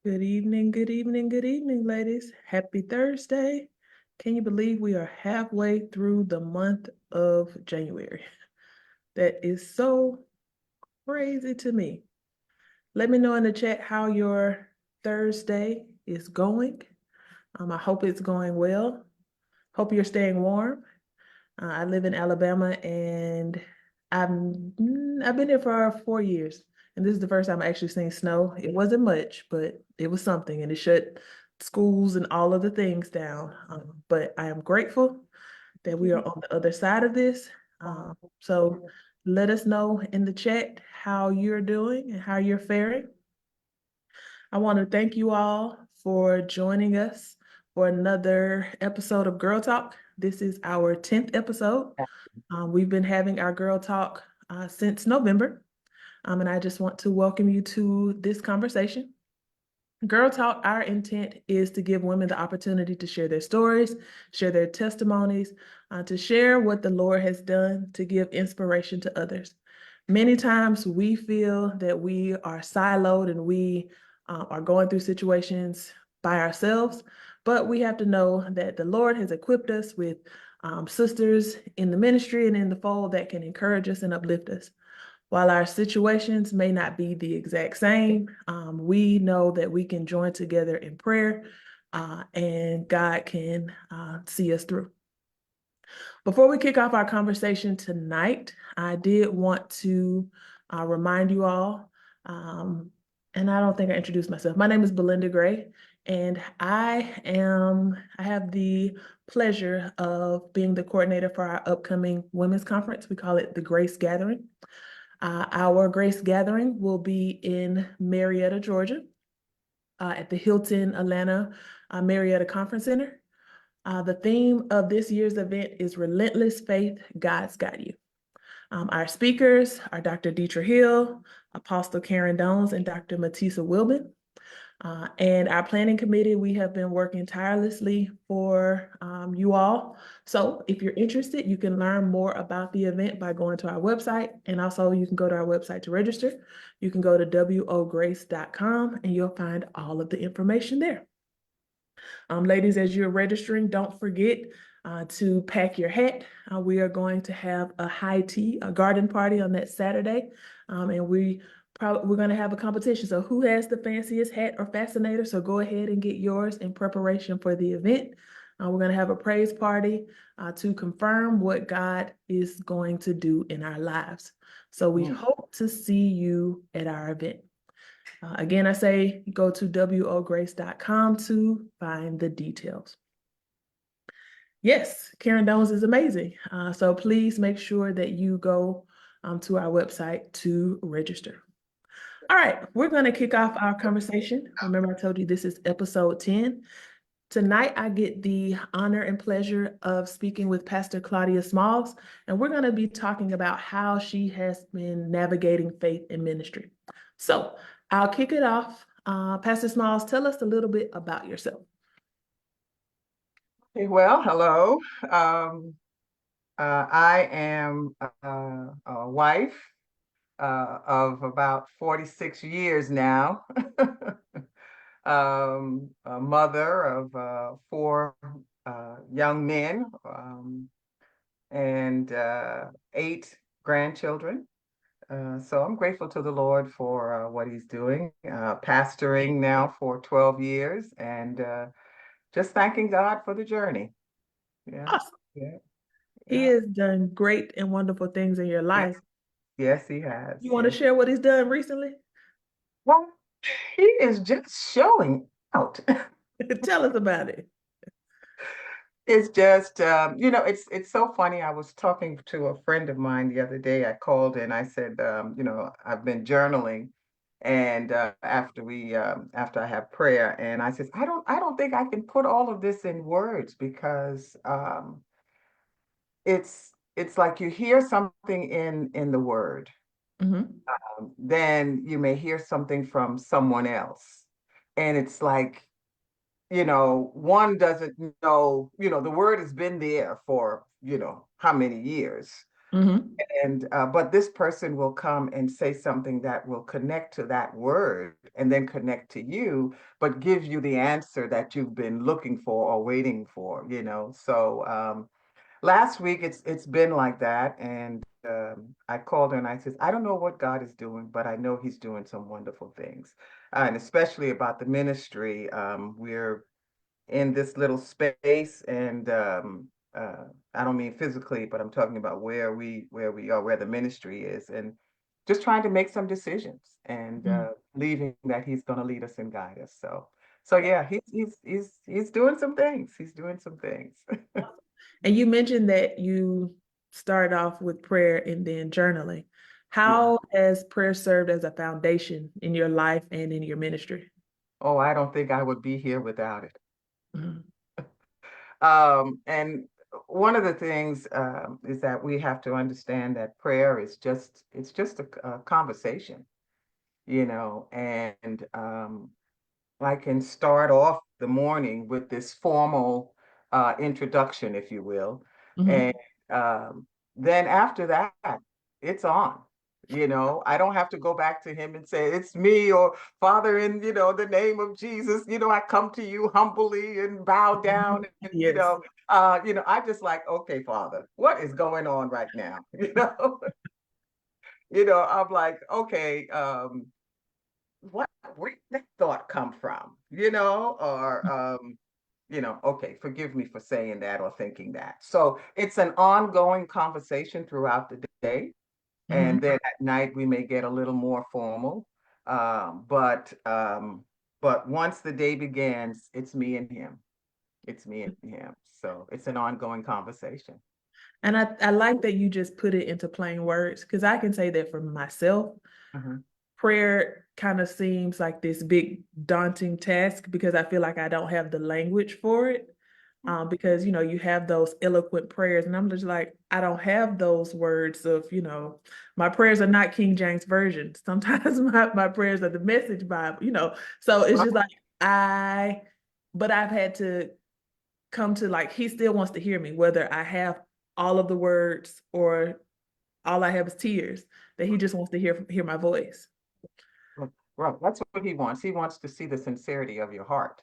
Good evening, good evening, good evening, ladies. Happy Thursday. Can you believe we are halfway through the month of January? That is so crazy to me. Let me know in the chat how your Thursday is going. I hope it's going well. Hope you're staying warm. I live in Alabama and I've been here for 4 years, and this is the first time I actually seen snow. It wasn't much, but it was something, and it shut schools and all of the things down. But I am grateful that we are on the other side of this. So let us know in the chat how you're doing and how you're faring. I want to thank you all for joining us for another episode of Girl Talk. This is our 10th episode. We've been having our Girl Talk since November, and I just want to welcome you to this conversation. Girl Talk, our intent is to give women the opportunity to share their stories, share their testimonies, to share what the Lord has done to give inspiration to others. Many times we feel that we are siloed and we are going through situations by ourselves, but we have to know that the Lord has equipped us with sisters in the ministry and in the fold that can encourage us and uplift us. While our situations may not be the exact same, we know that we can join together in prayer and God can see us through. Before we kick off our conversation tonight, I did want to remind you all, and I don't think I introduced myself. My name is Belinda Gray, and I have the pleasure of being the coordinator for our upcoming women's conference. We call it the Grace Gathering. Our Grace Gathering will be in Marietta, Georgia, at the Hilton Atlanta Marietta Conference Center. The theme of this year's event is Relentless Faith, God's Got You. Our speakers are Dr. Dietra Hill, Apostle Karen Dones, and Dr. Matisa Wilbin. And our planning committee, we have been working tirelessly for you all. So if you're interested, you can learn more about the event by going to our website. And also you can go to our website to register. You can go to wograce.com and you'll find all of the information there. Ladies, as you're registering, don't forget to pack your hat. We are going to have a high tea, a garden party on that Saturday. And we're going to have a competition. So who has the fanciest hat or fascinator? So go ahead and get yours in preparation for the event. We're going to have a praise party to confirm what God is going to do in our lives. So we hope to see you at our event. Again, I say go to wograce.com to find the details. Yes, Karen Dones is amazing. So please make sure that you go to our website to register. All right, we're going to kick off our conversation. Remember, I told you this is episode 10. Tonight, I get the honor and pleasure of speaking with Pastor Claudia Smalls, and we're going to be talking about how she has been navigating faith and ministry. So I'll kick it off. Pastor Smalls, tell us a little bit about yourself. Okay, well, hello. I am a wife of about 46 years now, a mother of four young men and eight grandchildren. So I'm grateful to the Lord for what he's doing, pastoring now for 12 years and just thanking God for the journey. Yeah, Awesome. yeah, He yeah. has done great and wonderful things in your Yes, life. yes, he has. You want to Yes. share what he's done recently? Well, he is just showing out. Tell us about it. It's just, it's so funny. I was talking to a friend of mine the other day. I called and I said, I've been journaling, and after I have prayer, and I said, I don't think I can put all of this in words because it's like you hear something in the word. Mhm. Then you may hear something from someone else. And it's like, one doesn't know, the word has been there for, how many years. Hmm. And but this person will come and say something that will connect to that word and then connect to you, but give you the answer that you've been looking for or waiting for, you know. So last week it's been like that, and I called her and I said, I don't know what God is doing, but I know He's doing some wonderful things, and especially about the ministry. We're in this little space, and I don't mean physically, but I'm talking about where we are, where the ministry is, and just trying to make some decisions and believing that He's going to lead us and guide us. So yeah, he's doing some things. He's doing some things. And you mentioned that you start off with prayer and then journaling. Yeah. How has prayer served as a foundation in your life and in your ministry? Oh, I don't think I would be here without it. Mhm. And one of the things is that we have to understand that prayer is just a conversation, you know, and I can start off the morning with this formal introduction, if you will. And Mhm. um, then after that, it's on. You know, I don't have to go back to him and say, it's me or Father, in, the name of Jesus, I come to you humbly and bow down. And, Yes. I just like, okay, Father, what is going on right now? I'm like, okay, what where did that thought come from? Or okay, forgive me for saying that or thinking that. So it's an ongoing conversation throughout the day. And Mhm. then at night we may get a little more formal. But once the day begins, it's me and him. It's me and him. So it's an ongoing conversation. And I like that you just put it into plain words because I can say that for myself, Mhm. prayer kind of seems like this big daunting task because I feel like I don't have the language for it. Because you have those eloquent prayers, and I'm just like, I don't have those words of, my prayers are not King James version. Sometimes my prayers are the Message Bible, So it's just like I, but I've had to come to like he still wants to hear me, whether I have all of the words or all I have is tears. That he just wants to hear my voice. Right. That's what he wants. He wants to see the sincerity of your heart.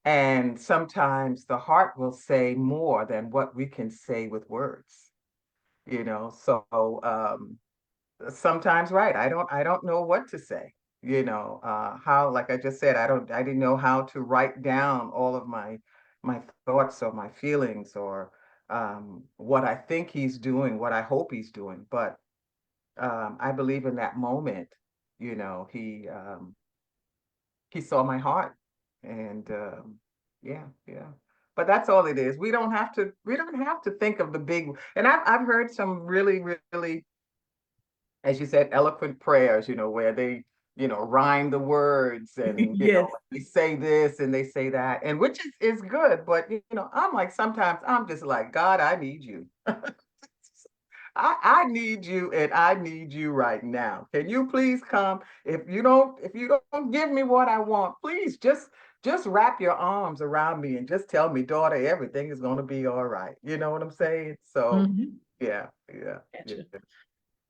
And sometimes the heart will say more than what we can say with words, you know. So sometimes, right, I don't know what to say, how, like I just said, I didn't know how to write down all of my thoughts or my feelings or what I think he's doing, what I hope he's doing. But I believe in that moment, he saw my heart, and yeah, yeah. But that's all it is. We don't have to think of the big. And I've heard some really, really, as you said, eloquent prayers, where they, rhyme the words, and Yes. they say this and they say that, and which is good. But I'm like, sometimes I'm just like, God, I need you. I need you, and I need you right now. Can you please come? If you don't give me what I want, please just wrap your arms around me and just tell me, daughter, everything is gonna be all right. You know what I'm saying? So Mhm. yeah, yeah, yeah. Gotcha.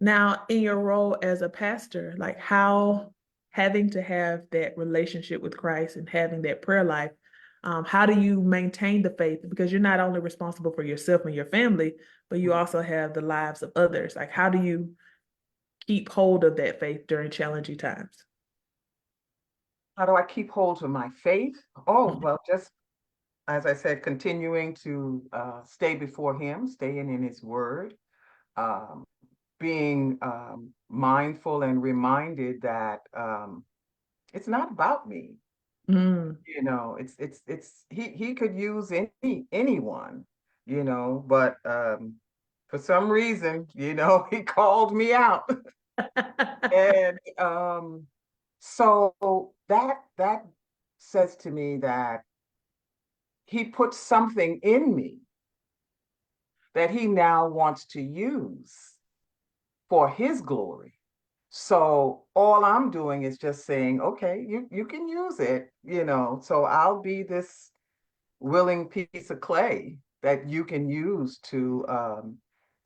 Now, in your role as a pastor, like how having to have that relationship with Christ and having that prayer life, how do you maintain the faith? Because you're not only responsible for yourself and your family, but you also have the lives of others. Like, how do you keep hold of that faith during challenging times? How do I keep hold of my faith? Oh, Mhm. well, just as I said, continuing to stay before Him, staying in His Word, um, being mindful and reminded that it's not about me. Mm. It's he could use anyone, but for some reason, he called me out. And so that says to me that he put something in me that he now wants to use for his glory. So all I'm doing is just saying, okay, you can use it, So I'll be this willing piece of clay that you can use to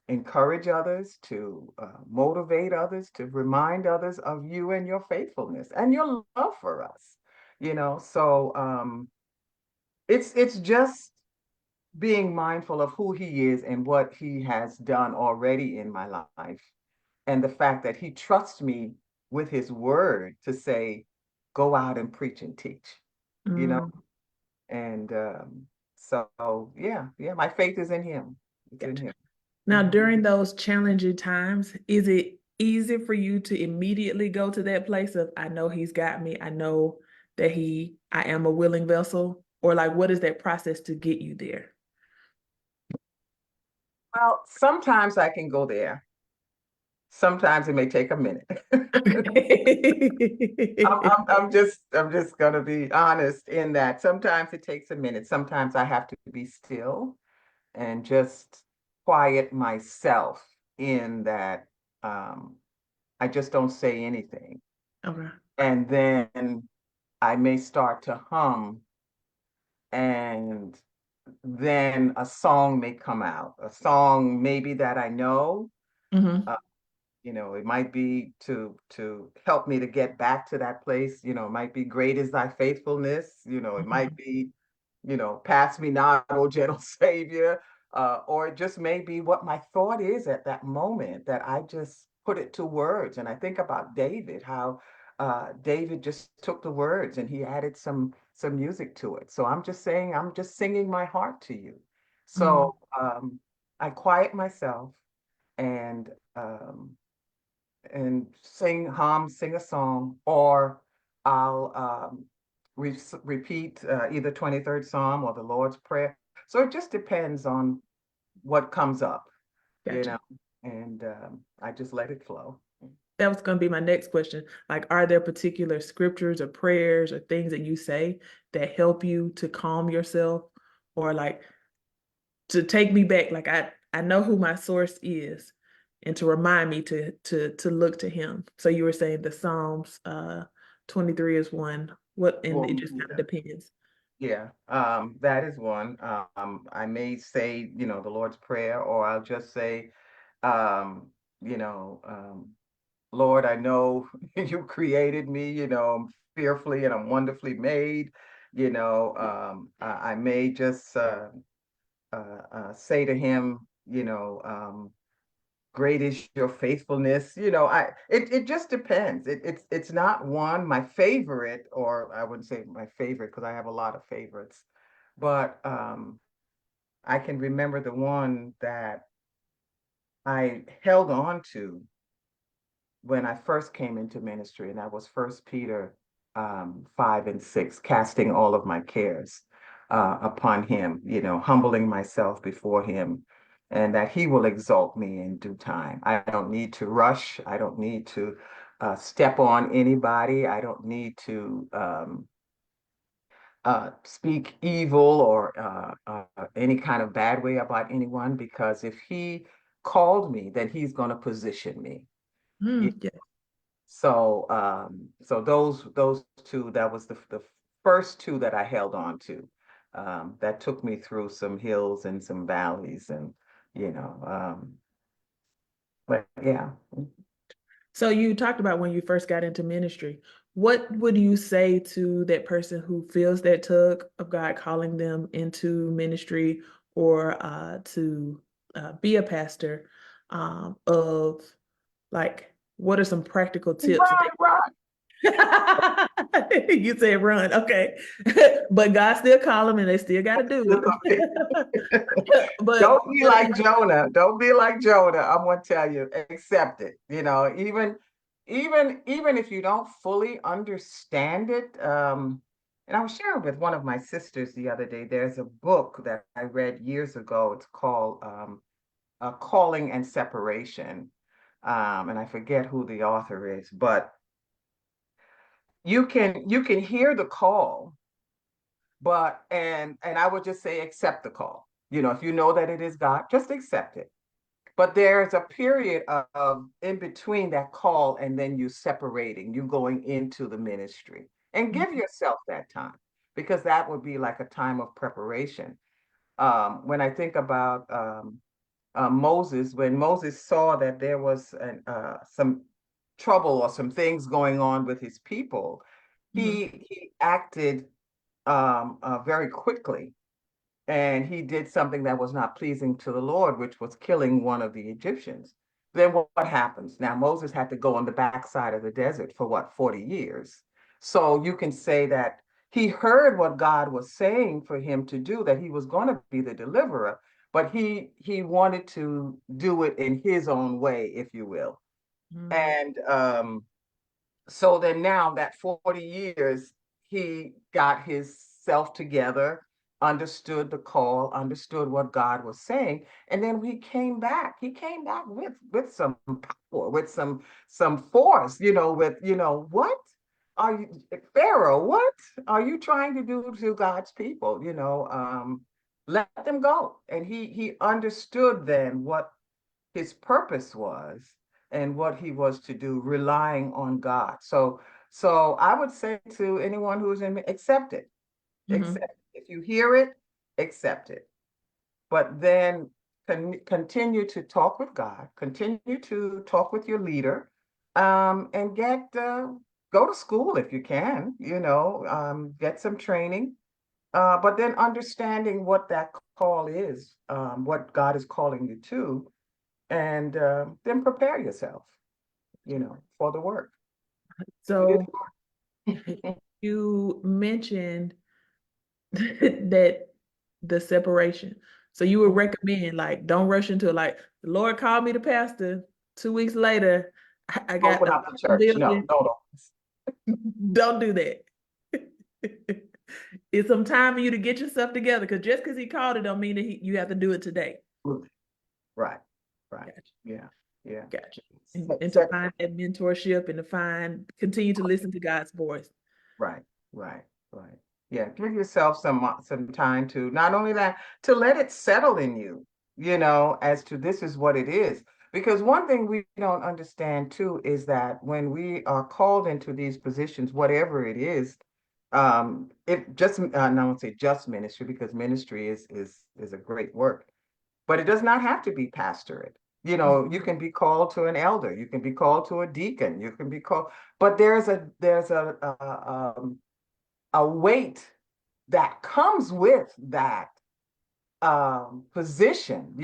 encourage others, to motivate others, to remind others of you and your faithfulness and your love for us. So it's just being mindful of who he is and what he has done already in my life, and the fact that he trusts me with his word to say, go out and preach and teach, you know. Mm, And so yeah, my faith is in him. It's in gotcha. him. Now, Mhm. during those challenging times, is it easy for you to immediately go to that place of, I know he's got me, I know that I am a willing vessel? Or like, what is that process to get you there? Well, sometimes I can go there. Sometimes it may take a minute. I'm just gonna be honest in that sometimes it takes a minute. Sometimes I have to be still and just quiet myself in that. I just don't say anything. Okay. And then I may start to hum, and then a song may come out, a song maybe that I know. Hmm. uh, it might be to help me to get back to that place. It might be great is thy faithfulness. It might be, pass me not, oh gentle Savior. Or it just may be what my thought is at that moment that I just put it to words. And I think about David, how David just took the words and he added some music to it. So I'm just saying, I'm just singing my heart to you. Mm. So I quiet myself and um, sing a song, or I'll repeat either 23rd Psalm or the Lord's Prayer. So it just depends on what comes up, you Gotcha. know, and I just let it flow. That was going to be my next question. Like, are there particular scriptures or prayers or things that you say that help you to calm yourself or like to take me back? Like I know who my source is and to remind me to look to him. So you were saying the Psalms 23 is one. What, and Well, it just kind of yeah, depends. yeah, that is one. I may say, the Lord's Prayer, or I'll just say, um, you know, um, Lord, I know you created me, I'm fearfully and I'm wonderfully made. I may just say to him, great is your faithfulness. It just depends. It's not one, my favorite, or I wouldn't say my favorite because I have a lot of favorites, but I can remember the one that I held on to when I first came into ministry, and that was First Peter 5 and 6, casting all of my cares upon him, humbling myself before him, and that he will exalt me in due time. I don't need to rush. I don't need to step on anybody. I don't need to speak evil or any kind of bad way about anyone, because if he called me, then he's going to position me. Yeah. So those two, that was the first two that I held on to. That took me through some hills and some valleys, and you know, but yeah. So you talked about when you first got into ministry. What would you say to that person who feels that tug of God calling them into ministry or to be a pastor? Of like, what are some practical tips that Right, right. you said run, okay. But God still call them and they still got to do it. But Don't be like Jonah. Don't be like Jonah. I'm gonna tell you, accept it. Even if you don't fully understand it. And I was sharing with one of my sisters the other day. There's a book that I read years ago. It's called Calling and Separation. And I forget who the author is, but you can hear the call, and I would just say accept the call. If you know that it is God, just accept it. But there's a period of in between that call and then you separating, you going into the ministry, and give yourself that time, because that would be like a time of preparation. When I think about Moses, when Moses saw that there was some trouble or some things going on with his people, Mhm. he acted very quickly, and he did something that was not pleasing to the Lord, which was killing one of the Egyptians. Then what happens? Now, Moses had to go on the backside of the desert for what, 40 years. So you can say that he heard what God was saying for him to do, that he was going to be the deliverer, but he wanted to do it in his own way, if you will. Mm. And so then now that 40 years, he got his self together, understood the call, understood what God was saying, and then he came back. He came back with some power, with some force, with, what are you, Pharaoh, what are you trying to do to God's people? Let them go. And he understood then what his purpose was and what he was to do, relying on God. So I would say to anyone who's in, accept it. Mhm. Accept it. If you hear it, accept it. But then continue to talk with God, continue to talk with your leader, and go to school if you can, get some training. But then understanding what that call is, what God is calling you to, and then prepare yourself, for the work. It is So you mentioned that the separation. So you would hard. recommend like don't rush into it. Like the Lord called me to pastor. 2 weeks later, I got Open a up the church. No, building. no, Don't do that. It's some time for you to get yourself together because just because he called it don't mean that you have to do it today. no. Right, right. Gotcha. Yeah, yeah. Gotcha. And to Set, find that mentorship and to continue to listen to God's voice. right, right, right. Yeah, give yourself some time to not only that, to let it settle in you, as to this is what it is. Because one thing we don't understand too is that when we are called into these positions, whatever it is, it just I won't say just ministry, because ministry is a great work, but it does not have to be pastorate. You can be called to an elder, you can be called to a deacon, you can be called, but there's a weight that comes with that position.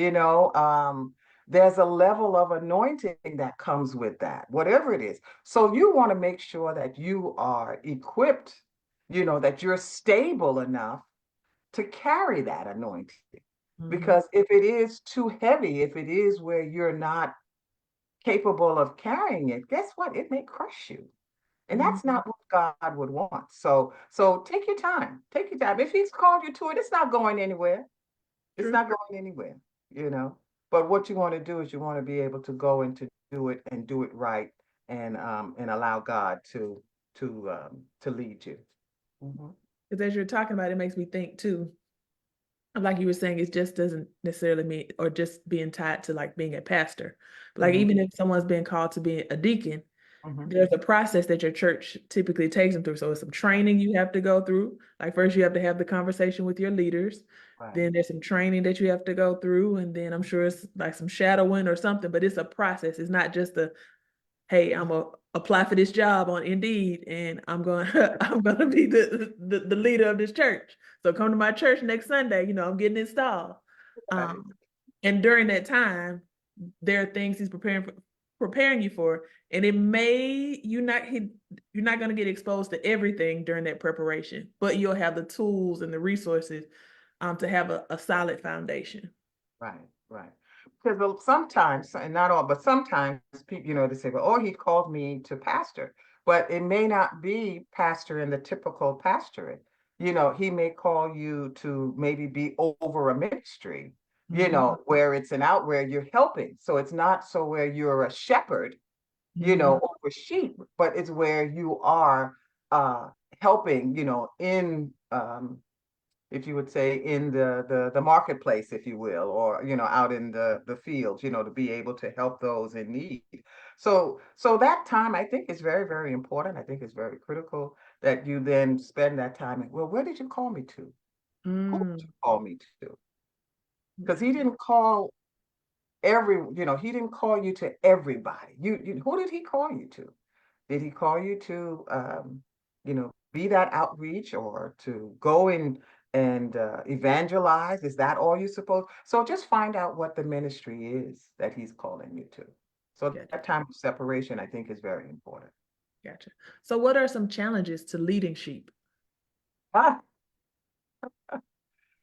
There's a level of anointing that comes with that, whatever it is. So you want to make sure that you are equipped, that you're stable enough to carry that anointing. Mhm. Because if it is too heavy, if it is where you're not capable of carrying it, guess what? It may crush you. And that's Mhm. not what God would want. So take your time. Take your time. If he's called you to it, it's not going anywhere. It's True. not going anywhere, you know. But what you want to do is you want to be able to go and to do it and do it right, and allow God to lead you. Mhm. Because as you're talking about it, it makes me think too, like you were saying, it just doesn't necessarily mean or just being tied to like being a pastor. Like Mhm. even if someone's being called to be a deacon, Mhm. there's a process that your church typically takes them through. So it's some training you have to go through. Like first you have to have the conversation with your leaders. Right. Then there's some training that you have to go through. And then I'm sure it's like some shadowing or something, but it's a process. It's not just a hey, I'm gonna apply for this job on Indeed, and I'm going I'm gonna be the leader of this church. So come to my church next Sunday. I'm getting installed. Right. Um, and during that time, there are things he's preparing you for, and it may you're not going to get exposed to everything during that preparation, but you'll have the tools and the resources to have a solid foundation. Right, right. Because sometimes, and not all, but sometimes people, they say, well, oh, he called me to pastor, but it may not be pastor in the typical pastorate. He may call you to maybe be over a ministry, Mhm. where it's an out where you're helping. So it's not so where you're a shepherd, Mhm. over sheep, but it's where you are uh helping, in if you would say in the marketplace, if you will, or out in the fields, to be able to help those in need. So that time I think is very, very important. I think it's very critical that you then spend that time. Well, where did you call me to? Who did you Mm. call me to? Because he didn't call. he didn't call you to everybody. Who did he call you to? Did he call you to, be that outreach or to go and evangelize? Is that all you supposed? So just find out what the ministry is that he's calling you to. So Gotcha. that time of separation, I think, is very important. Gotcha. So, what are some challenges to leading sheep? Ah,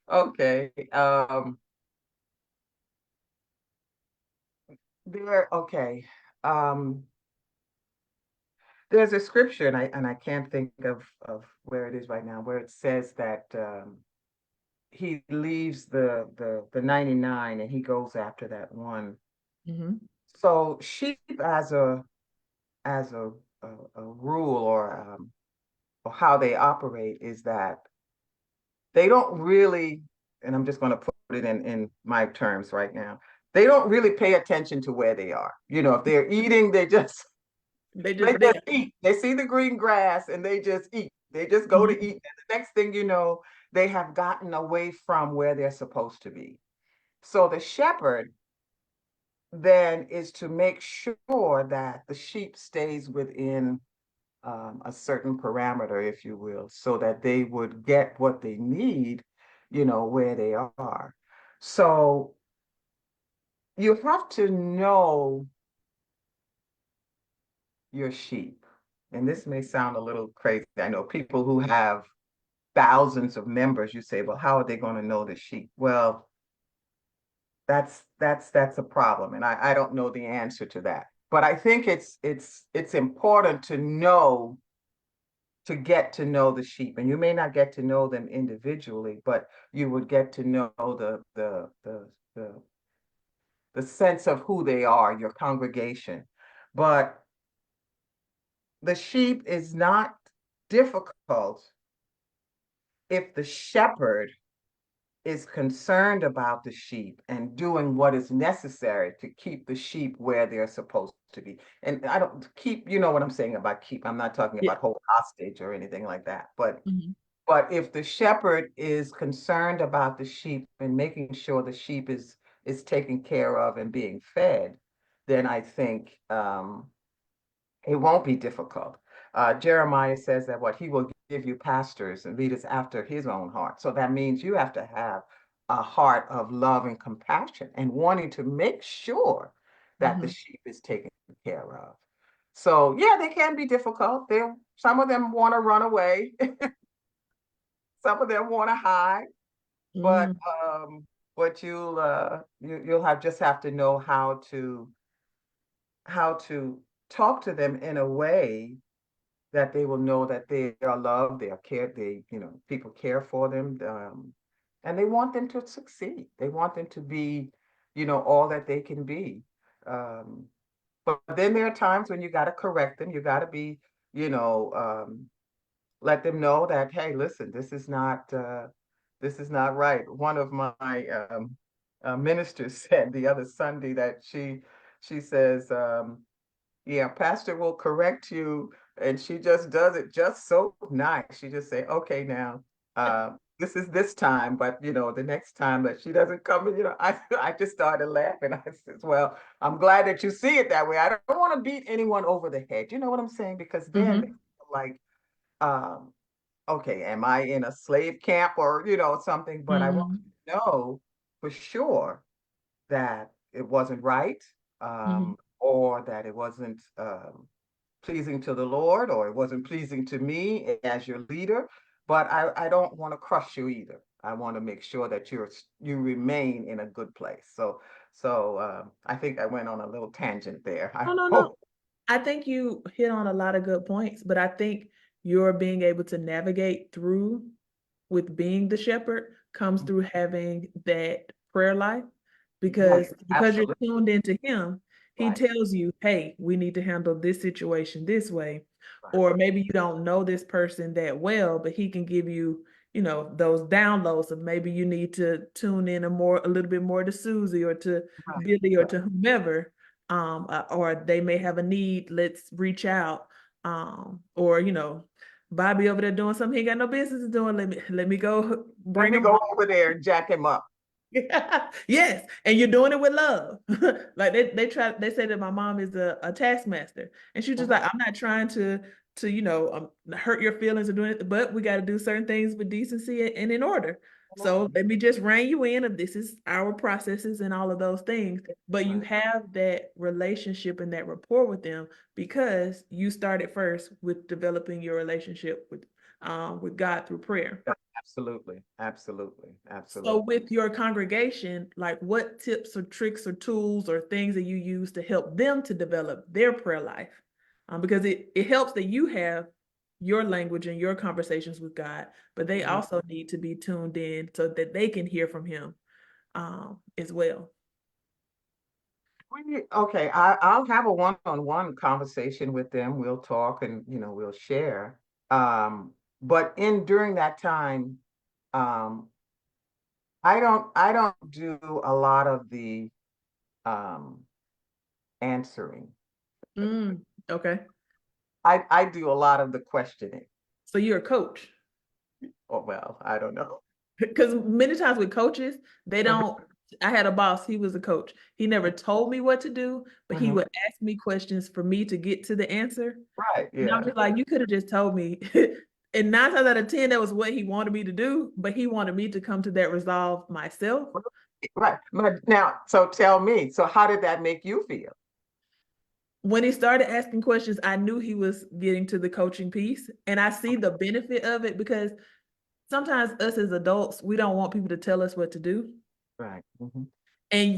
okay. Okay. Um, there's a scripture, and I can't think of where it is right now, where it says that he leaves the 99 and he goes after that one. Mm-hmm. So sheep as a rule or how they operate is that they don't really, and I'm just going to put it in my terms right now, they don't really pay attention to where they are. If they're eating, they just They they just just there. eat. They see the green grass and they just eat. They just go to Mm-hmm. eat. And the next thing you know, they have gotten away from where they're supposed to be. So the shepherd then is to make sure that the sheep stays within a certain parameter, if you will, so that they would get what they need, where they are. So you have to know your sheep. And this may sound a little crazy. I know people who have thousands of members, you say, well, how are they going to know the sheep? Well, that's a problem. And I don't know the answer to that. But I think it's important to get to know the sheep. And you may not get to know them individually, but you would get to know the sense of who they are, your congregation. But the sheep is not difficult if the shepherd is concerned about the sheep and doing what is necessary to keep the sheep where they're supposed to be. And I don't keep, you know what I'm saying about keep. I'm not talking Yeah. about hold hostage or anything like that. But Mm-hmm. but if the shepherd is concerned about the sheep and making sure the sheep is taken care of and being fed, then I think it won't be difficult. Jeremiah says that what he will give you pastors and leaders after his own heart. So that means you have to have a heart of love and compassion and wanting to make sure that the Mm-hmm. sheep is taken care of. So yeah, they can be difficult. Some of them want to run away, some of them want to hide, but Mm-hmm. you'll have to know how to talk to them in a way that they will know that they are loved, they are cared, people care for them, and they want them to succeed. They want them to be, all that they can be. Um, but then there are times when you got to correct them. You got to be, you know, let them know that, hey, listen, this is not right. One of my ministers said the other Sunday that she says, yeah, pastor will correct you, and she just does it just so nice. She just say, okay, now, this is this time, but the next time that she doesn't come, I just started laughing. I said, well, I'm glad that you see it that way. I don't want to beat anyone over the head. You know what I'm saying? Because then they Mm-hmm. feel like, um, okay, am I in a slave camp or something? But I want Mm-hmm. to know for sure that it wasn't right, Mm-hmm. or that it wasn't pleasing to the Lord, or it wasn't pleasing to me as your leader. But I don't want to crush you either. I want to make sure that you remain in a good place. So I think I went on a little tangent there. I No, no, no. hope. I think you hit on a lot of good points, but I think you're being able to navigate through with being the shepherd comes through having that prayer life Yes, because you're absolutely. tuned into him. He Right, tells you, hey, we need to handle this situation this way. right, Or maybe you don't know this person that well, but he can give you, those downloads of maybe you need to tune in a little bit more to Susie or to right, Billy or right. to whomever. Or they may have a need, let's reach out. Or Bobby over there doing something he ain't got no business doing. Let me go Let bring me him go over there and jack him up. Yes, and you're doing it with love. Like they say that my mom is a taskmaster, and she's just Mhm. like, I'm not trying to hurt your feelings or doing it, but we got to do certain things with decency and in order. So let me just rein you in of this is our processes and all of those things. But you Right. have that relationship and that rapport with them because you started first with developing your relationship with God through prayer. Absolutely, absolutely, So absolutely. with your congregation, like what tips or tricks or tools or things that you use to help them to develop their prayer life? Because it helps that you have your language and your conversations with God, but they Mhm. also need to be tuned in so that they can hear from him as well. Okay, I'll have a one-on-one conversation with them. We'll talk and we'll share. But in during that time, um, I don't do a lot of the um answering. Okay. I do a lot of the questioning. So you're a coach. Oh well, I don't know. Because many times with coaches, they don't. I had a boss, he was a coach. He never told me what to do, but he Mhm. would ask me questions for me to get to the answer. Right, And I'm yeah. just like, you could have just told me. And 9 times out of 10, that was what he wanted me to do, but he wanted me to come to that resolve myself. Right. But now, so tell me, so how did that make you feel? When he started asking questions, I knew he was getting to the coaching piece. And I see the benefit of it because sometimes us as adults, we don't want people to tell us what to do. Right. Mhm. And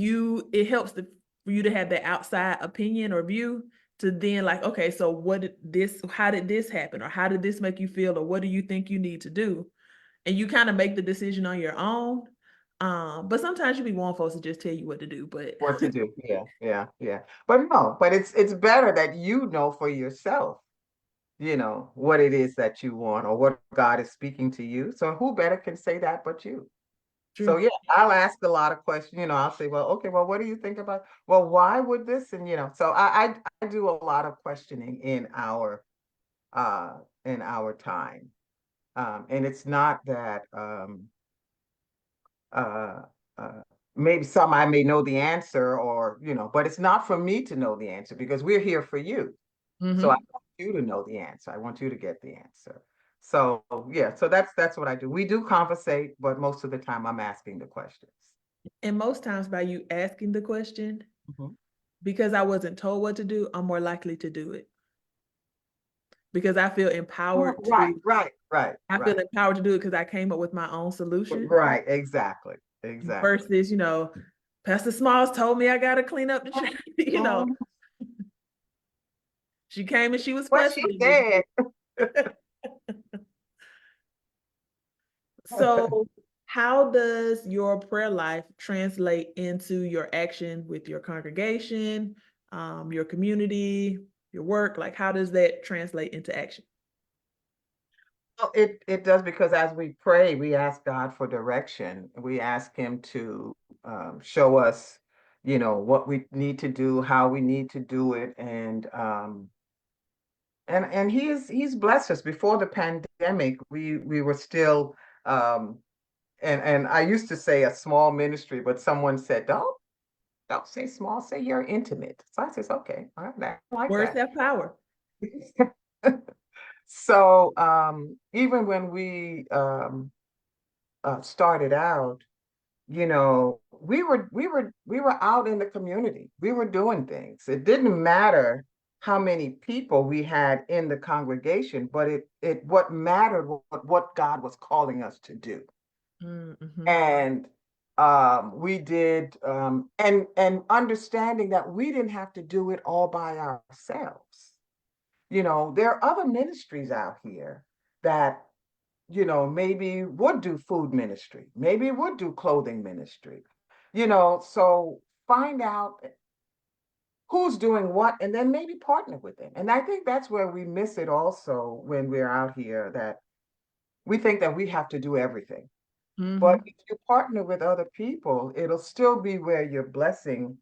it helps for you to have that outside opinion or view to then like, okay, so how did this happen? Or how did this make you feel? Or what do you think you need to do? And you kind of make the decision on your own. But sometimes you be wanting folks to just tell you what to do. But What to do. Yeah, yeah, yeah. But no, but it's better that you know for yourself, what it is that you want or what God is speaking to you. So who better can say that but you? So true. yeah, I'll ask a lot of questions. I'll say, well, okay, well, what do you think about? Well, why would this? And so I do a lot of questioning in our time. And it's not that uh, uh, maybe some I may know the answer or but it's not for me to know the answer because we're here for you. So I Hmm. want you to know the answer. I want you to get the answer. So yeah, so that's what I do. We do conversate, but most of the time I'm asking the questions. And most times by you asking the question, Mhm. because I wasn't told what to do, I'm more likely to do it because Oh, right, right, right, I feel right, empowered to do it because I came up with my own solution right. Exactly, exactly. versus, Pastor Smalls told me I gotta clean up the trash. Mhm. She came and she was What she questioning me. said. So, how does your prayer life translate into your action with your congregation, your community, your work? Like, how does that translate into action? Well, it does because as we pray, we ask God for direction. We ask Him to show us, what we need to do, how we need to do it, and he's blessed us. Before the pandemic, we were still and I used to say a small ministry, but someone said, don't say small, say you're intimate. So I says, okay, all right, I like Words that. have power. So even when we started out, we were out in the community. We were doing things. It didn't matter how many people we had in the congregation, but it what mattered was what God was calling us to do. Mm-hmm. And we did and understanding that we didn't have to do it all by ourselves. There are other ministries out here that maybe would do food ministry, maybe would do clothing ministry, so find out who's doing what and then maybe partner with them. And I think that's where we miss it also when we're out here, that we think that we have to do everything. But Mm-hmm. if you partner with other people, it'll still be where you're blessing,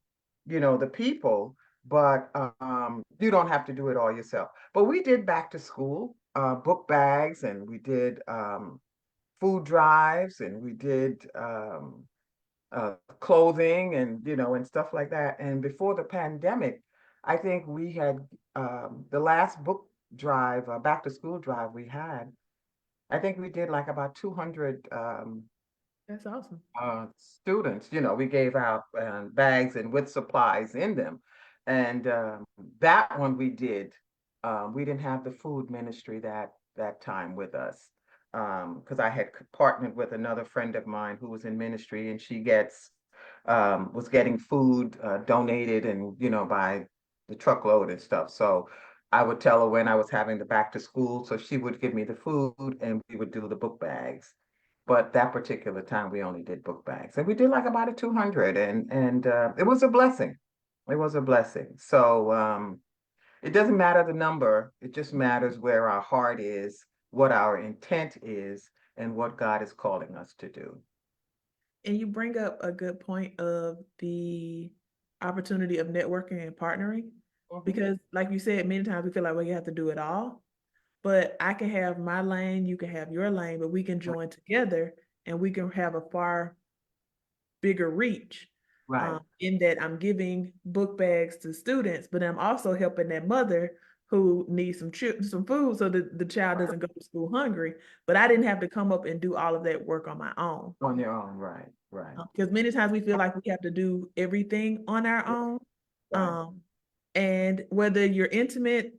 the people, but you don't have to do it all yourself. But we did back to school book bags, and we did food drives, and we did clothing and and stuff like that. And before the pandemic, I think we had the last book drive, back to school drive we had. I think we did like about 200 That's awesome. students. We gave out bags and with supplies in them. And that one we did. We didn't have the food ministry that time with us because I had partnered with another friend of mine who was in ministry, and she was getting food donated and by the truckload and stuff. So I would tell her when I was having the back to school, so she would give me the food and we would do the book bags. But that particular time we only did book bags. And we did like about a 200, and it was a blessing. It was a blessing. So it doesn't matter the number, it just matters where our heart is, what our intent is, and what God is calling us to do. And you bring up a good point of the opportunity of networking and partnering. Mhm. Because, like you said, many times we feel like, well, you have to do it all. But I can have my lane, you can have your lane, but we can join together and we can have a far bigger reach. Right. In that I'm giving book bags to students, but I'm also helping that mother who needs some food so that the child doesn't go to school hungry. But I didn't have to come up and do all of that work on my own. On your own, right, right, Because many times we feel like we have to do everything on our own. right, Um, and whether you're intimate,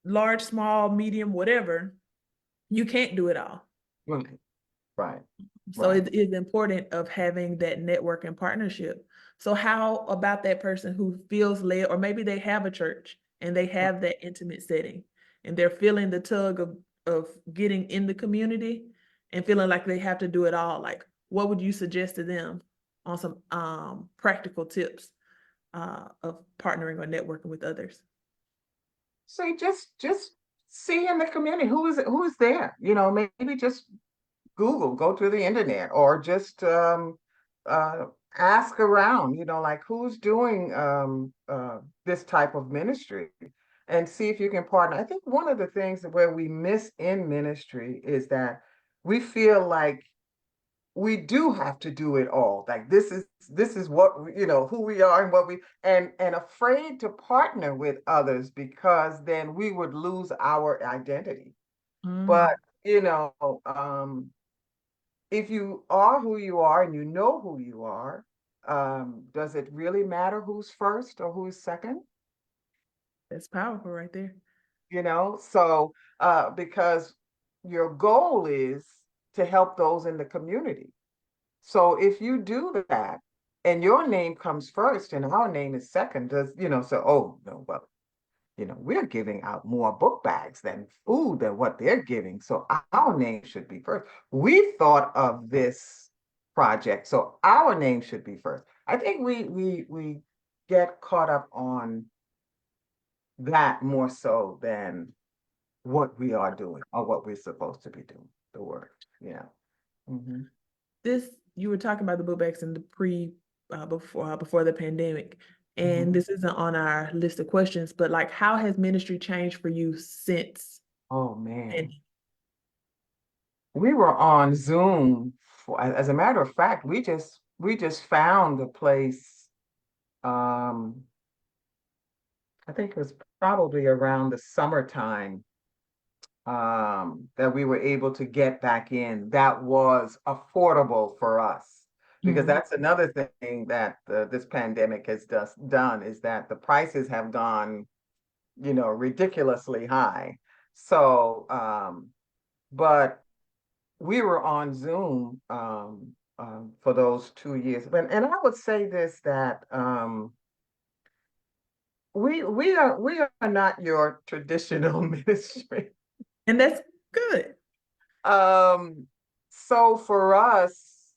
large, small, medium, whatever, you can't do it all. right, right, So right. it is important of having that network and partnership. So how about that person who feels led, or maybe they have a church and they have that intimate setting and they're feeling the tug of getting in the community and feeling like they have to do it all. Like, what would you suggest to them on some practical tips of partnering or networking with others? So just see in the community who is there. Maybe just Google, go to the internet, or just uh, ask around. Like who's doing this type of ministry, and see if you can partner. I think one of the things where we miss in ministry is that we feel like we do have to do it all. Like this is what who we are and what we and afraid to partner with others because then we would lose our identity. But Mm, you know, um, if you are who you are and you know who you are, does it really matter who's first or who's second? that's powerful right there. So because your goal is to help those in the community. So if you do that and your name comes first and our name is second, so, oh, no, well, we're giving out more book bags than food than what they're giving. So our name should be first. We thought of this project, so our name should be first. I think we get caught up on that more so than what we are doing or what we're supposed to be doing, the work. Yeah. Mm-hmm. This you were talking about the book bags in the before the pandemic, and Mm-hmm. this isn't on our list of questions, but like, how has ministry changed for you since? Oh And man. We were on Zoom as a matter of fact, we just found a place. Um, I think it was probably around the summertime that we were able to get back in. That was affordable for us because Mhm. that's another thing that this pandemic has just done is that the prices have gone, ridiculously high. So, but we were on Zoom for those 2 years. And I would say this that we are not your traditional ministry. And that's good. Um, so for us,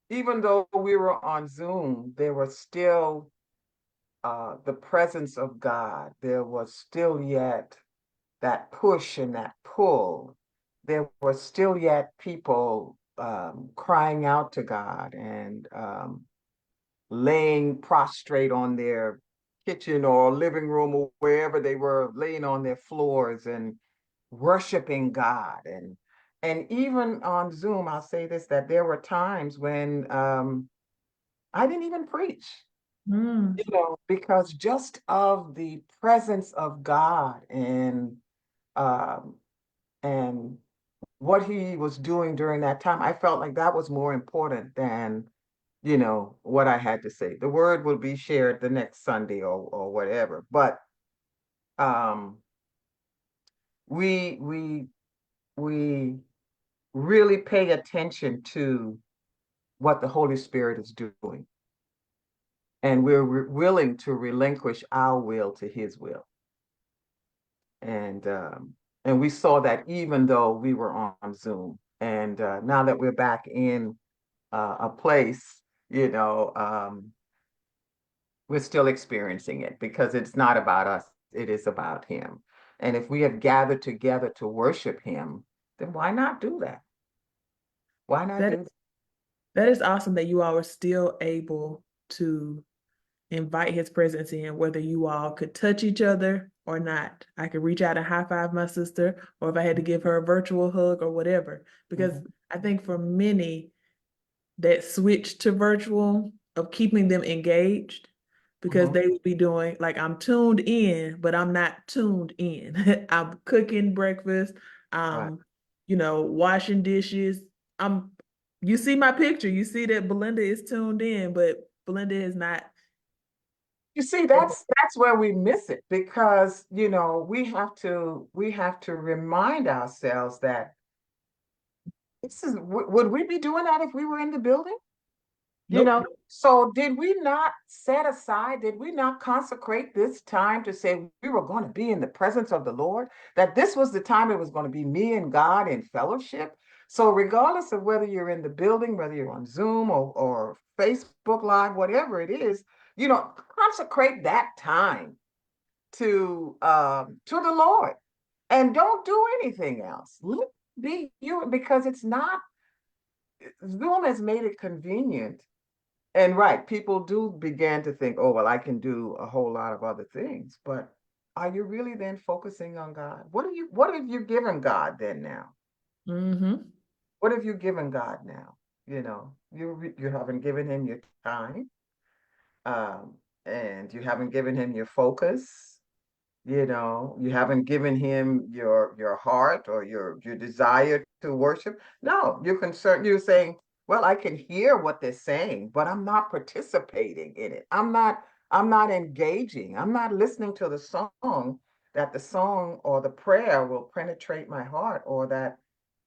even though we were on Zoom, there was still the presence of God. There was still yet that push and that pull. There were still yet people crying out to God and laying prostrate on their kitchen or living room or wherever they were, laying on their floors and worshiping God. And even on Zoom, I'll say this, that there were times when I didn't even preach, Mm. because just of the presence of God um, and what he was doing during that time, I felt like that was more important than, what I had to say. The word will be shared the next Sunday or whatever. But um, we we we really pay attention to what the Holy Spirit is doing, and we're willing to relinquish our will to His will. And we saw that even though we were on Zoom, and now that we're back in a place, we're still experiencing it because it's not about us, it is about Him. And if we have gathered together to worship Him, then why not do that? Why not That do is that? that is awesome that you all were still able to invite his presence in, whether you all could touch each other or not. I could reach out and high five my sister, or if I had to give her a virtual hug or whatever. Because Mhm, I think for many, that switch to virtual of keeping them engaged, because mhm. they would be doing like, I'm tuned in, but I'm not tuned in. I'm cooking breakfast, Right. I'm, washing dishes. I'm you see my picture, you see that Belinda is tuned in, but Belinda is not. You see, that's where we miss it because, we have to remind ourselves that would we be doing that if we were in the building? Nope. So did we not set aside, did we not consecrate this time to say we were going to be in the presence of the Lord? That this was the time it was going to be me and God in fellowship? So regardless of whether you're in the building, whether you're on Zoom or Facebook Live, whatever it is, consecrate that time to the Lord and don't do anything else. Let it be you, because it's not, Zoom has made it convenient. And right, people do begin to think, oh, well, I can do a whole lot of other things, but are you really then focusing on God? What have you given God then now? Mm-hmm. What have you given God now? You haven't given him your time, um, and you haven't given him your focus. You haven't given him your heart or your desire to worship. No, you're saying, well, I can hear what they're saying, but I'm not participating in it. I'm not engaging. I'm not listening to the song, that the song or the prayer will penetrate my heart, or that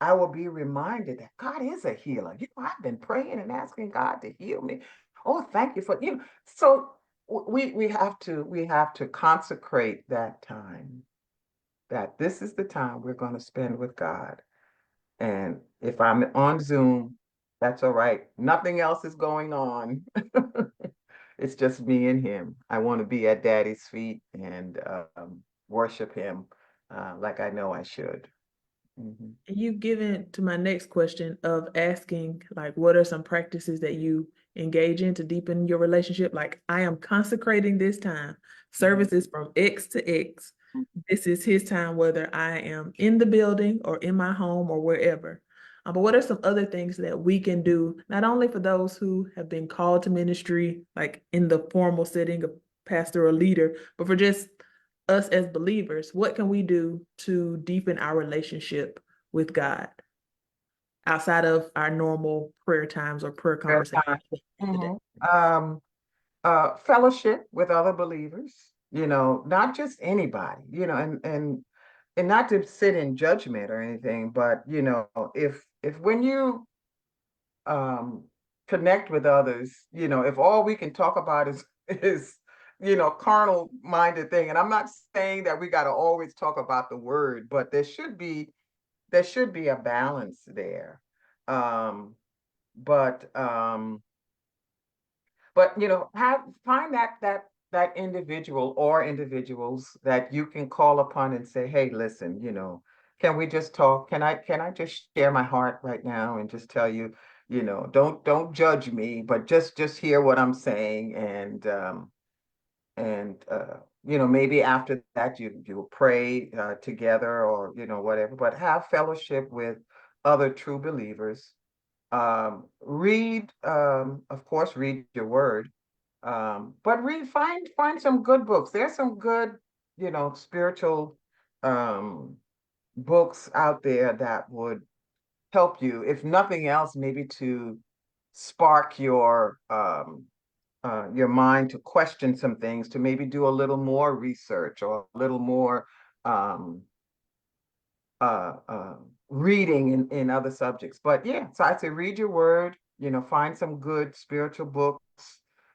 I will be reminded that God is a healer. I've been praying and asking God to heal me. Oh, thank you for, so we have to consecrate that time, that this is the time we're going to spend with God. And if I'm on Zoom, that's all right. Nothing else is going on. It's just me and him. I want to be at Daddy's feet and worship him like I know I should. Mhm. You've given to my next question of asking, like, what are some practices that you engage in to deepen your relationship? Like, I am consecrating this time. Mhm. Services from X to X. This is his time, whether I am in the building or in my home or wherever. But what are some other things that we can do, not only for those who have been called to ministry, like in the formal setting of pastor or leader, but for just us as believers? What can we do to deepen our relationship with God outside of our normal prayer times or prayer Prayer conversations time. of the day? Mhm. Fellowship with other believers, not just anybody, and not to sit in judgment or anything, but if when you um connect with others, if all we can talk about is is carnal minded thing. And I'm not saying that we got to always talk about the word, but there should be a balance there. Um, but find that individual or individuals that you can call upon and say, hey, listen, can we just talk? Can I just share my heart right now and just tell you, don't judge me, but just hear what I'm saying. And maybe after that you'll pray together, or whatever, but have fellowship with other true believers. Of course, read your word. But find some good books. There's some good, spiritual um, books out there that would help you, if nothing else, maybe to spark your mind to question some things, to maybe do a little more research or a little more um, uh, uh, reading in other subjects. But yeah, so I'd say read your word, find some good spiritual books.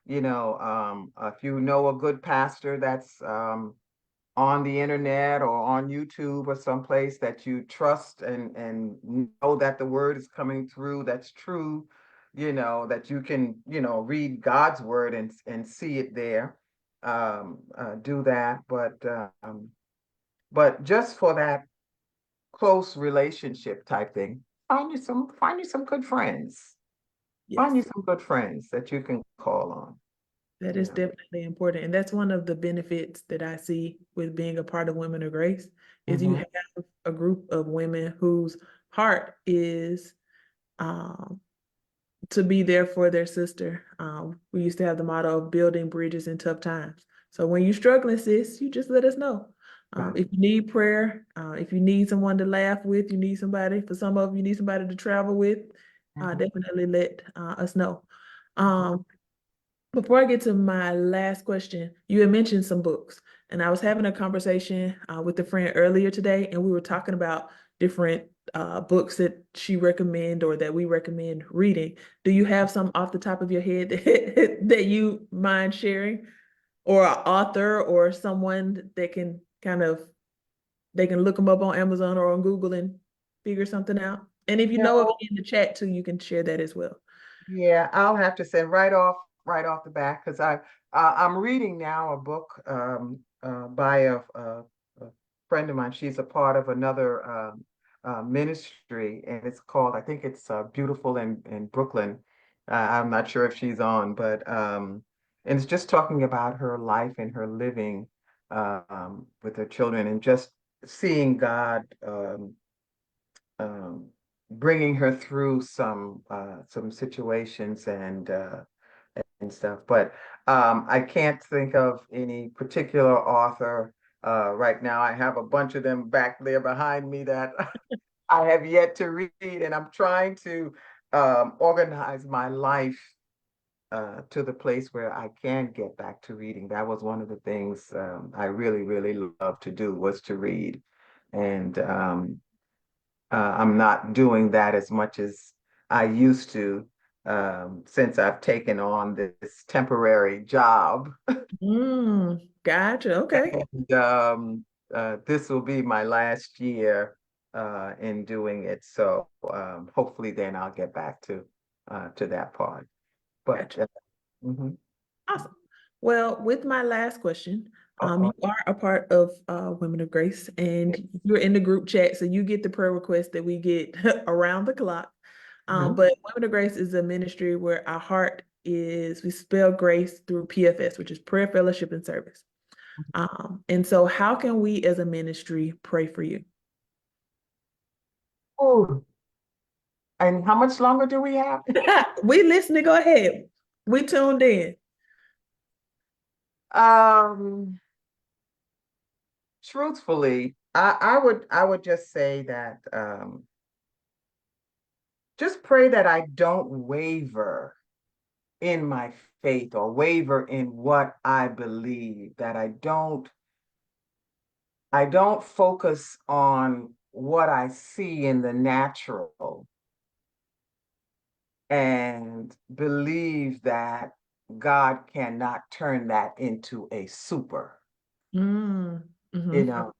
If you know a good pastor that's on the internet or on YouTube or someplace that you trust and know that the word is coming through, that's true, that you can, read God's word and see it there. Do that. But just for that close relationship type thing, find you some good friends. Find you Yes. some good friends that you can call on, That you is know. definitely important. And that's one of the benefits that I see with being a part of Women of Grace is you Hmm. have a group of women whose heart is um, to be there for their sister. We used to have the motto of building bridges in tough times. So when you're struggling, sis, you just let us know. Right. If you need prayer, if you need someone to laugh with, you need somebody, for some of you need somebody to travel with, Mhm. definitely let us know. Um, Before I get to my last question, you had mentioned some books, and I was having a conversation with a friend earlier today, and we were talking about different books that she recommend or that we recommend reading. Do you have some off the top of your head that you mind sharing, or an author or someone that can kind of they can look them up on Amazon or on Google and figure something out? And if you know of No, any in the chat too, you can share that as well. yeah, I'll have to say right off the bat, because I'm reading now a book by a friend of mine. She's a part of another ministry, and it's called, I think it's Beautiful in Brooklyn. I'm not sure if she's on, but and it's just talking about her life and her living with her children, and just seeing God um, bringing her through some situations and stuff. But I can't think of any particular author right now. I have a bunch of them back there behind me that I have yet to read, and I'm trying to organize my life to the place where I can get back to reading. That was one of the things I really, really love to do, was to read. And I'm not doing that as much as I used to, since I've taken on this temporary job. Gotcha. Okay. And this will be my last year in doing it. So hopefully then I'll get back to that part. But Gotcha. mhm. Awesome. Well, with my last question, you Uh-oh. are a part of Women of Grace, and you're in the group chat, so you get the prayer requests that we get around the clock. Mhm. But Women of Grace is a ministry where our heart is we spell grace through PFS, which is prayer, fellowship, and service. And so, how can we as a ministry pray for you? Ooh. And how much longer do we have? We listening. Go ahead. We tuned in. Um, Truthfully, I would just say that just pray that I don't waver in my faith or waver in what I believe, that I don't focus on what I see in the natural and believe that God cannot turn that into a super, Mm, you hmm. know.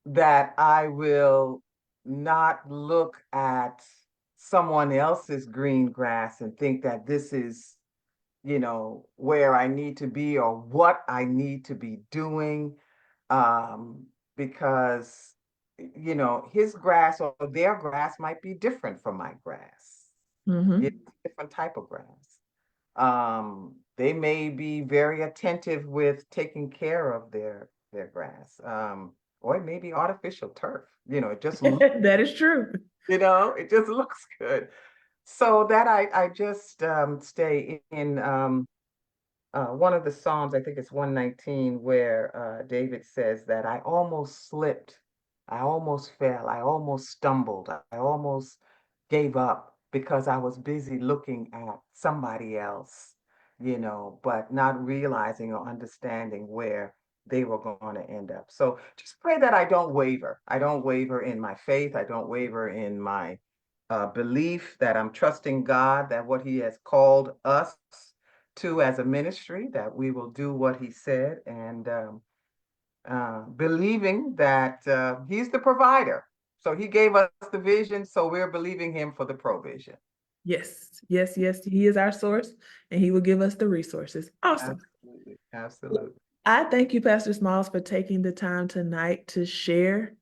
That I will not look at someone else's green grass and think that this is, where I need to be or what I need to be doing. Um, because, his grass or their grass might be different from my grass. It's Hmm. a different type of grass. They may be very attentive with taking care of their grass. Or it may be artificial turf. It just looks That is true. It just looks good. So that I just stay in one of the Psalms, I think it's 119, where David says that I almost slipped, I almost fell, I almost stumbled, I almost gave up because I was busy looking at somebody else, but not realizing or understanding where they were going to end up. So just pray that I don't waver. I don't waver in my faith. I don't waver in my belief that I'm trusting God, that what He has called us to as a ministry, that we will do what He said, and believing that He's the provider. So He gave us the vision, so we're believing Him for the provision. Yes, yes, yes. He is our source and he will give us the resources. Awesome. Absolutely. Absolutely. I thank you, Pastor Smiles, for taking the time tonight to share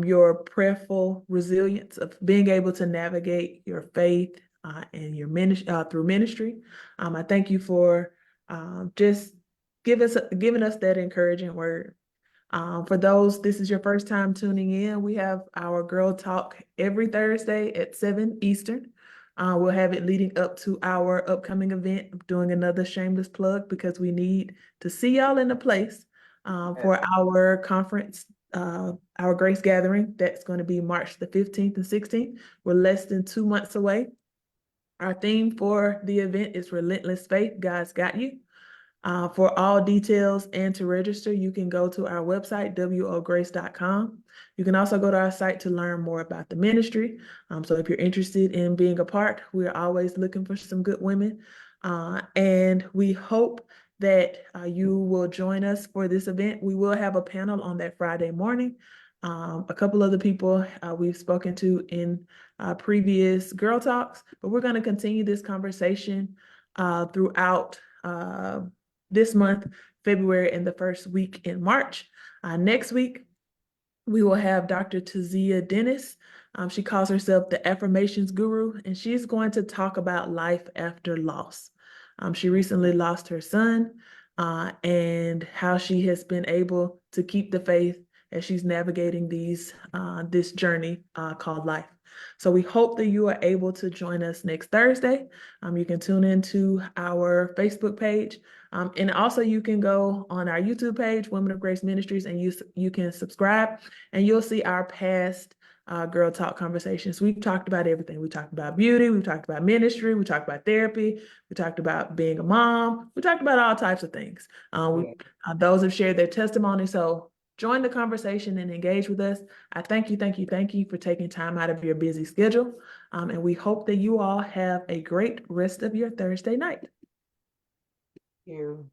your prayerful resilience of being able to navigate your faith and your ministry through ministry. I thank you for just giving us that encouraging word. For those, this is your first time tuning in, we have our Girl Talk every Thursday at 7 Eastern. We'll have it leading up to our upcoming event. I'm doing another shameless plug because we need to see y'all in the place for our conference, our Grace Gathering. That's going to be March the 15th and 16th. We're less than 2 months away. Our theme for the event is Relentless Faith, God's Got You. For all details and to register, you can go to our website, wograce.com. You can also go to our site to learn more about the ministry. So if you're interested in being a part, we're always looking for some good women. And we hope that you will join us for this event. We will have a panel on that Friday morning. A couple of the people we've spoken to in previous Girl Talks, but we're going to continue this conversation throughout this month, February, and the first week in March. Next week, we will have Dr. Tazia Dennis. She calls herself the affirmations guru, and she's going to talk about life after loss. She recently lost her son and how she has been able to keep the faith as she's navigating this journey called life. So we hope that you are able to join us next Thursday. You can tune into our Facebook page. And also you can go on our YouTube page, Women of Grace Ministries, and you can subscribe and you'll see our past Girl Talk conversations. We've talked about everything. We talked about beauty. We've talked about ministry. We talked about therapy. We talked about being a mom. We talked about all types of things. Those have shared their testimony. So join the conversation and engage with us. I thank you for taking time out of your busy schedule. And we hope that you all have a great rest of your Thursday night. Thank you.